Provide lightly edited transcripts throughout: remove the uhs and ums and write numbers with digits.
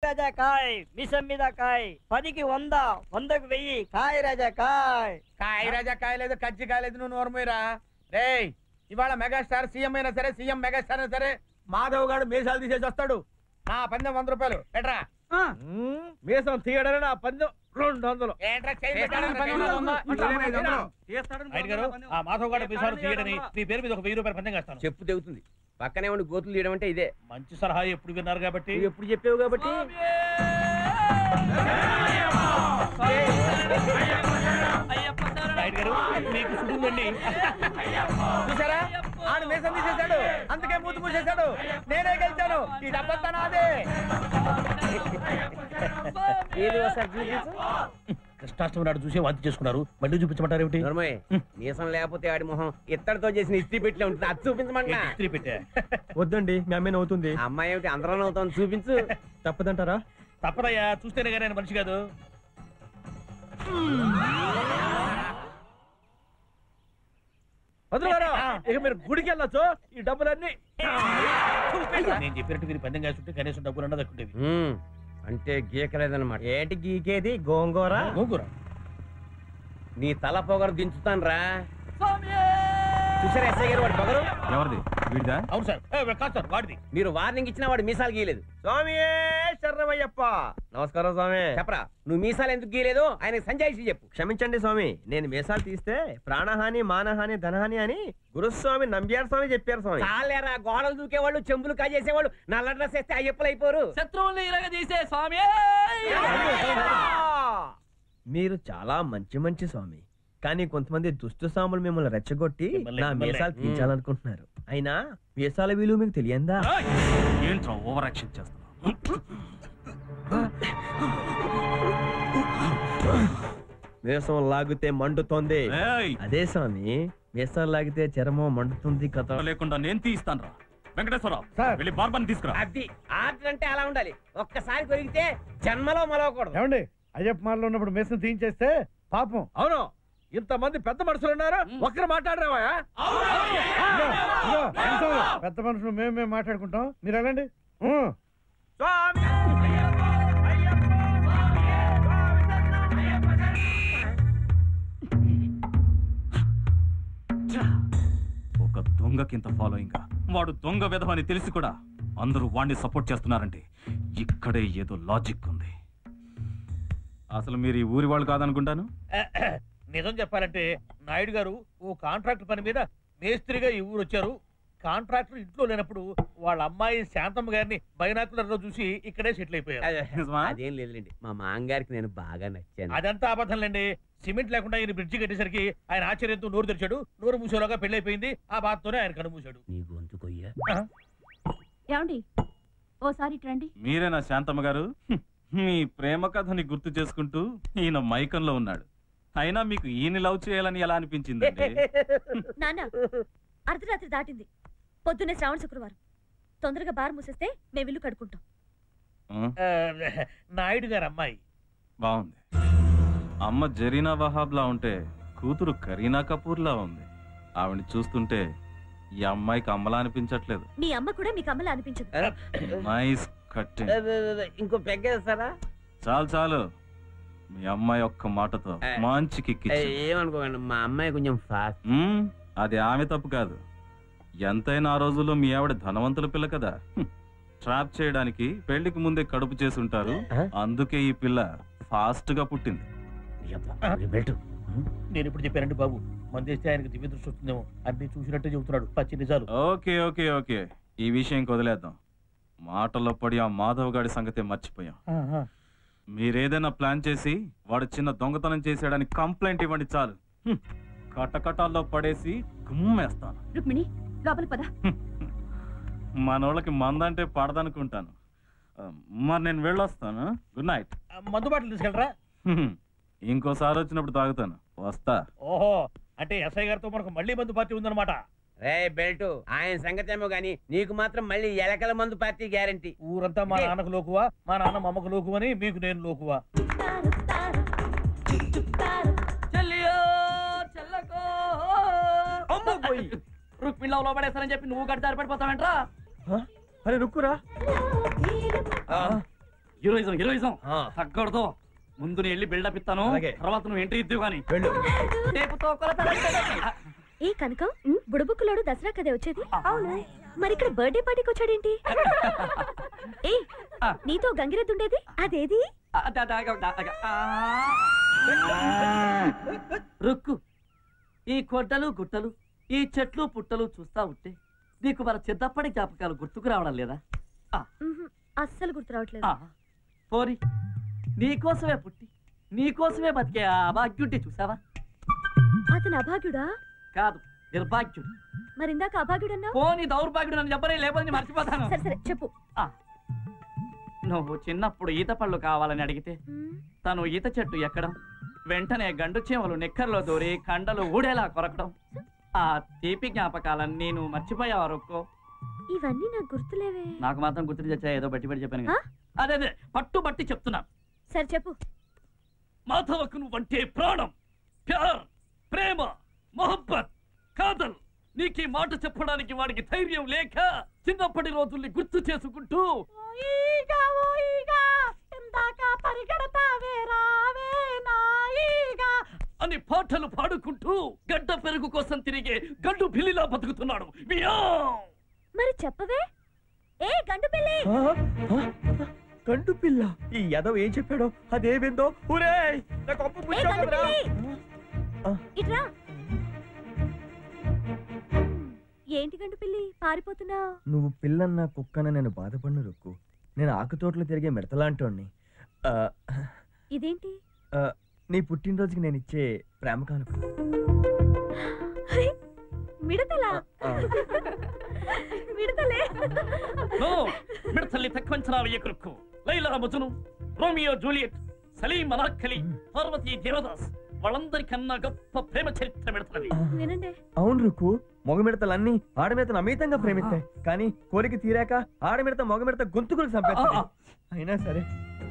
రాజా కాయ్, మిసం మీద కాయ్, 10కి 100, 100కి 1000, కాయ్ రాజా కాయ్. కాయ్ రాజా కాయ లేదు, కజ్జి కాయలేదు, నువ్వు నోరుమోయరా. రేయ్, ఇవాళ మెగాస్టార్ సీఎం అయినా సరే, సీఎం మెగాస్టార్ అయినా సరే, మాధవ్ గారు మీసాలు తీసేసి వస్తాడు. నా పందెం 100 రూపాయలు ఎట్రా. మీసం తీయడమే నా పందెం 200. మాధవ్ గారు మీసాలు తీయడని మీ పేరు మీద 1000 రూపాయలు పందెం చేస్తాను. చెప్పు తెగుతుంది. పక్కనే ఉండి గోతులు తీయడం అంటే ఇదే. మంచి సలహా ఎప్పుడు విన్నారు కాబట్టి. ఎప్పుడు చెప్పావు కాబట్టి. గారు మీకు సుడుందండి. చూసారా, ఆడు మీసం తీసేశాడు, అందుకే మూతి మూసేశాడు. నేనే గెలిచాను, ఈ డబ్బంతా నాదే. కృష్ణాష్టమి నాడు చూసే వాంతి చేసుకున్నారు, మళ్ళీ చూపించమంటారు ఏమిటి? మీసం లేకపోతే ఆడి మొహం ఇత్తడితో చేసిన ఇస్త్రీ పెట్టిలే ఉంటుంది, అది చూపించమంటా. ఇస్త్రీ పెట్టా. వద్దండి, మీ అమ్మాయి అవుతుంది. అమ్మాయి ఏమిటి అందరం అవుతుంది, చూపించు. తప్పదంటారా? తప్పదయ్యా, చూస్తేనే కానీ ఆయన మనిషి కాదు. ఇక మీరు గుడికి వెళ్ళొచ్చు. ఈ డబ్బులన్నీ నేను చెప్పినట్టు మీరు పందెం కాసుంటే కనీసం డబ్బులన్నా దక్కుంటేవి. అంటే గీకలేదన్నమాట. ఏంటి గీకేది? గోంగూర. గోంగూర నీ తల పొగరు దించుతాను రా. చూసారా ఎస్ఐ గారు వాడి పొగరు? ఎవరిది? వీడిదా? అవును సార్. కాదు సార్, వాడిది. మీరు వార్నింగ్ ఇచ్చినా వాడు మీసాలు గీయలేదు. స్వామి శరణమయ్యప్ప. నమస్కారం స్వామి. చెప్పరా, నువ్వు మీసాలు ఎందుకు గీయలేదు? ఆయన సంజాయిషి చెప్పు. క్షమించండి స్వామి, నేను మీసాలు తీస్తే ప్రాణహాని, మానహాని, ధనహాని అని గురుస్వామి నంబ్యార్ స్వామి చెప్పారు స్వామి. చాలేరా, గోడలు దూకేవాళ్ళు, చెంబులు కాజేసేవాళ్ళు నల్ల డ్రెస్ వేస్తే అయ్యప్పలు అయిపోరు. శత్రువుల్ని ఇలాగ తీసే స్వామి. మీరు చాలా మంచి మంచి స్వామి, కానీ కొంతమంది దుష్ట స్వాములు మిమ్మల్ని రెచ్చగొట్టి నా మీసాలు తీయించాలనుకుంటున్నారు. అయినా మీసాల విలువ మీకు తెలియందా? ఏంట్రా ఓవర్ యాక్షన్ చేస్తున్నావు? మీసం లాగితే మండుతోంది. అదే స్వామి, మీసాలు లాగితే చర్మం మండుతుంది కదా. లేకుండా నేను తీస్తాను రా. వెంకటేశ్వరరావు, వెళ్ళి బార్బన్ తీసుకురా. అది ఆర్డర్ అంటే అలా ఉండాలి. ఒక్కసారి కొరిగితే జన్మలో మలవకూడదు. ఏమండి, అయ్యప్ప మాలలో ఉన్నప్పుడు మీసం తీయించేస్తే పాపం. అవును, ఇంతమంది పెద్ద మనుషులు ఉన్నారు, ఒక్కరు మాట్లాడరావా? పెద్ద మనుషులు మేము మాట్లాడుకుంటాం, మీరు వెళ్ళండి. ఒక దొంగకింత ఫాలోయింగ్, వాడు దొంగ విధమని తెలిసి కూడా అందరూ వాడిని సపోర్ట్ చేస్తున్నారంటే ఇక్కడే ఏదో లాజిక్ ఉంది. అసలు మీరు ఈ ఊరి వాళ్ళు కాదనుకుంటాను. నిజం చెప్పాలంటే నాయుడు గారు ఓ కాంట్రాక్ట్ పని మీద మేస్త్రిగా ఈ ఊరు వచ్చారు. కాంట్రాక్టర్ ఇంట్లో లేనప్పుడు వాళ్ళ అమ్మాయి శాంతమ్మ గారిని బైనాకులర్ లో చూసి ఇక్కడే సెటిల్ అయిపోయారు. అదేం లేదులేండి, మా మాంగారికి నేను బాగా నచ్చాను. అదంతా అబద్ధం లేండి. సిమెంట్ లేకుండా ఆయన బ్రిడ్జి కట్టేసరికి ఆయన ఆశ్చర్యంతో నోరు తెరిచాడు. నోరు మూసేలోగా పెళ్ళైపోయింది. ఆ బాధతోనే ఆయన కన్ను మూసాడు. నీ గొంతు కొయ్యా. ఏమండి, ఓసారి రండి. మీరేనా శాంతమ్మ గారు? మీ ప్రేమ కథని గుర్తు చేసుకుంటూ ఈయన మైకంలో ఉన్నాడు. అయినా మీకు ఈయన లవ్ చేయాలని ఎలా అనిపించిందండి? నాన్న, అర్ధరాత్రి దాటింది, పొద్దున్నే శ్రావణ శుక్రవారం. తొందరగా బార్ మూసేస్తే మేము ఇల్లు కడుకుంటాం. నాయుడు గారు అమ్మాయి బాగుంది. అమ్మ జరీనా వహాబ్ లా ఉంటే కూతురు కరీనా కపూర్ లా ఉంది. ఆవిడ చూస్తుంటే ఈ అమ్మాయికి అమ్మలా అనిపించట్లేదు. నీ అమ్మ కూడా మీకు అమ్మలా అనిపించదు. Nice cutting. ఇంకో పెగ్గేస్తారా? చాలు చాలు, మీ అమ్మాయి ఒక్క మాటతో మంచి కిక్కి. ఏమనుకోకండి, మా అమ్మాయి కొంచెం ఫాస్ట్. అది ఆమె తప్పు కాదు. ఎంతైనా ఆ రోజుల్లో మీ ఆవిడ ధనవంతుల పిల్ల కదా. ట్రాప్ చేయడానికి పెళ్లికి ముందే కడుపు చేసి ఉంటారు. అందుకే ఈ పిల్ల ఫాస్ట్ గా పుట్టింది. నేను ఇప్పుడు చెప్పానండి బాబు, మందేస్తే ఆయనకు దివ్య దృష్టి వస్తుందేమో. అన్ని చూసినట్టే చెబుతున్నాడు, పచ్చి నిజాలు. ఓకే ఓకే ఓకే, ఈ విషయం వదిలేద్దాం. మాటల్లో పడి ఆ మాధవ్ గాడి సంగతే మర్చిపోయాం. మీరేదైనా ప్లాన్ చేసి వాడు చిన్న దొంగతనం చేసాడని కంప్లైంట్ ఇవ్వండి చాలు. కటకటాల్లో పడేసి గుమ్మేస్తాను. రుక్మిణి, లోపలికి పద. మనోళ్ళకి మందంటే పడదనుకుంటాను. మరి నేను వెళ్ళొస్తాను. Good night. మందు బాటలు తీసుకెళ్ళరా? ఇంకోసారి వచ్చినప్పుడు తాగుతాను. వస్తా. ఓహో, అంటే ఎస్ఐ గారితో మనకు మళ్ళీ మందు పార్టీ ఉందన్నమాట. రే బెల్టు, ఆయన సంగతి ఏమో గానీ నీకు మాత్రం మళ్ళీ ఎలకల మందు పార్టీ గ్యారంటీ. ఊరంతా మా నాన్నకు లోకువా, మా నాన్న మా అమ్మకు లోకువని మీకు నేను లోకువా. రుక్మిణిలో లోపడేస్తానని చెప్పి నువ్వు గడ్డి దారి పడిపోతావేంట్రా? అరే రుక్కురా. హీరోయిజం హీరోయిజం ఆ. తగ్గకూడదు. ముందు నేను వెళ్ళి బిల్డప్ ఇస్తాను, అలాగే. తర్వాత నువ్వు ఎంట్రీ ఇద్దు కానీ. వెళ్ళు. ఏ కనకం బుడబుక్కులోడు దసరా కదే వచ్చేది. అవును, మరి ఇక్కడ బర్త్డే పార్టీకి వచ్చాడేంటి? ఏ నీతో గంగిరెద్దు ఉండేది అదేది? రుక్కు, ఈ కొండలు గుట్టలు, ఈ చెట్లు పుట్టలు చూస్తా ఉంటే నీకు మన చిన్నప్పటి జ్ఞాపకాలు గుర్తుకు రావడం లేదా? అస్సలు గుర్తు రావట్లేదు. పోరి, నీకోసమే పుట్టి నీకోసమే బతికే ఆ అభాగ్యుడిని చూసావా? అతను అభాగ్యుడా? కాదు, నిర్భాగ్యుడు. మరి ఇందాక అభాగ్యుడన్నా? పోనీ దౌర్భాగ్యుడు నన్ను చెప్పనే, లేకపోతే మర్చిపోతాను. సరే సరే చెప్పు. నువ్వు చిన్నప్పుడు ఈత పళ్ళు కావాలని అడిగితే తను ఈత చెట్టు ఎక్కడం, వెంటనే గండు చీమలు నిక్కర్లో దూరి కండలు ఊడేలా కొరకడం, ఆ తీపి జ్ఞాపకాలన్నీ నువ్వు మర్చిపోయావా రొక్కో? ఇవన్నీ నాకు గుర్తులేవే. నాకు మాత్రం గుర్తు తెచ్చా, ఏదో బట్టి బట్టి చెప్పాను కదా. అదే అదే పట్టు బట్టి చెప్తున్నా. సరే చెప్పు. మాధవకు నువ్వంటే ప్రాణం, ప్యార్, ప్రేమ, మొహబ్బత్, కాదల్. నీకీ మాట చెప్పడానికి వాడికి ధైర్యం లేక చిన్నప్పటి రోజుల్ని గుర్తు చేసుకుంటూ అని పాటలు పాడుకుంటూ గడ్డ పెరుగు కోసం తిరిగే గడ్డు పిల్లిలా బతుకుతున్నాడు. మరి చెప్పవే. ఏ గండు పిల్లి, కంటు పిల్ల, ఈ యాదవ్ ఏం చెప్పాడో అదేమిందో. ఊరేయ్, నా కొంప ఏ ముంచావు గండు కదరా. పిల్లి, ఇట్రా. ఏంటి గండు పిల్లి పారిపోతున్నావు? నువ్వు పిల్లన్న కుక్కన నేను బాధపడిన రుక్కు. నేను ఆకుతోటలో తిరిగే మిడతలాంటోడిని. ఇదేంటి? నీ పుట్టినరోజుకి నేను ఇచ్చే ప్రేమ కానుక. మిడతలా? మిడతలే. మిడతల్ని తక్కువ అంచనా వేయకురుక్కు. లైలా మజ్ను, రోమియో జూలియట్, సలీం అనార్కలి, పార్వతీ దేవదాస్, వాళ్ళందరికన్నా గొప్ప ప్రేమ చరిత్ర మిడతలది. వినండి. అవును రుక్కు, మగ మిడతలన్నీ ఆడమిడతను అమితంగా ప్రేమిస్తాయి. కానీ కోరిక తీరాక ఆడమిడత మగ మిడత గొంతుకులకు చంపేస్తాయి. అయినా సరే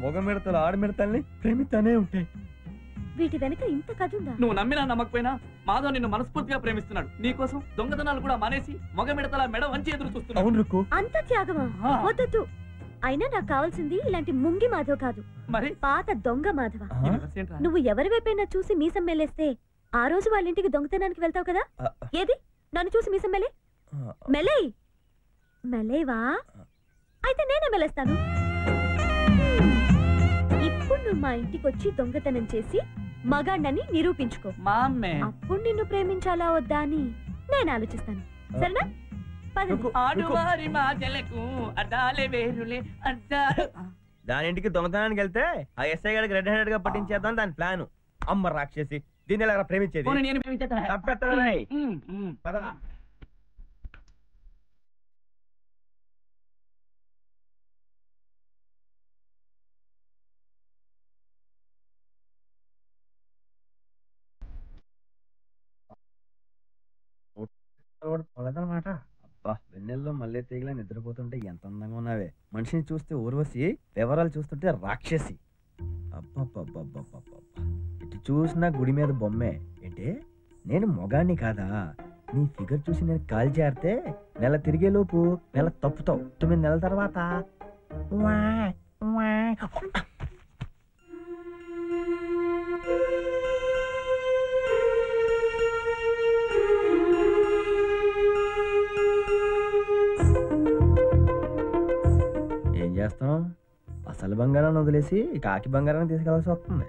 మగ మిడతలు ఆడమిడతల్ని ప్రేమిస్తానే ఉంటాయి. వీటి వెనక ఇంత కథ ఉందా? నువ్వు నమ్మినా నమ్మకపోయినా మాధవ్ నిన్ను మనస్ఫూర్తిగా ప్రేమిస్తున్నాడు. నీకోసం దొంగతనాలు కూడా మానేసి మగ మిడతల మెడ వంచి ఎదురు చూస్తున్నాడు. అవును రుక్కు. అంత త్యాగమా? వద్దొద్దు. అయినా నాకు కావాల్సింది ఇలాంటి ముంగి మాధవ్ కాదు, మరి పాత దొంగ మాధవ. ఏంట్రా? నువ్వు ఎవరి వైపైనా చూసి మీసం మెల్లేస్తే ఆ రోజు వాళ్ళ ఇంటికి దొంగతనానికి వెళ్తావు కదా. ఏది నన్ను చూసి మీసం మెలే. మెలే మెలేవా? అయితే నేనే మెలేస్తాను. ఇప్పుడు నువ్వు మా ఇంటికి వచ్చి దొంగతనం చేసి మగాణ్ణని నిరూపించుకో. మా అమ్మే అప్పుడు నిన్ను ప్రేమించాలా వద్దా అని నేను ఆలోచిస్తాను. సరేనా? పదండి. ఆడువారి మాటలకు అడ్డాలే వేరులే అడ్డా. దాని ఇంటికి దొంగతనానికి వెళ్తే ఆ ఎస్ఐ గారికి రెడ్ హ్యాండెడ్ గా పట్టించేద్దాం దాని ప్లాన్. అమ్మ రాక్షసి, దీన్ని ఎలా ప్రేమించేది? పోనీ నేను ప్రేమించేస్తాను. చంపేస్తానోయ్. పద. అబ్బా, వెన్నెల్లో మళ్ళీ తీగలా నిద్రపోతుంటే ఎంత అందంగా ఉన్నావే. మనిషిని చూస్తే ఊర్వశి, వివరాలు చూస్తుంటే రాక్షసి. అబ్బబ్బబ్బబ్బబ్బబ్బ, ఇటు చూసినా గుడి మీద బొమ్మే. ఏంటే నేను మొగాన్ని కాదా? నీ ఫిగర్ చూసి నేను కాల్ చేరితే నెల తిరిగేలోపు నెల తప్పుతావు. 9 నెలల తర్వాత ఏం చేస్తాం? అసలు బంగారాన్ని వదిలేసి కాకి బంగారాన్ని తీసుకెళ్లాల్సి వస్తుంది.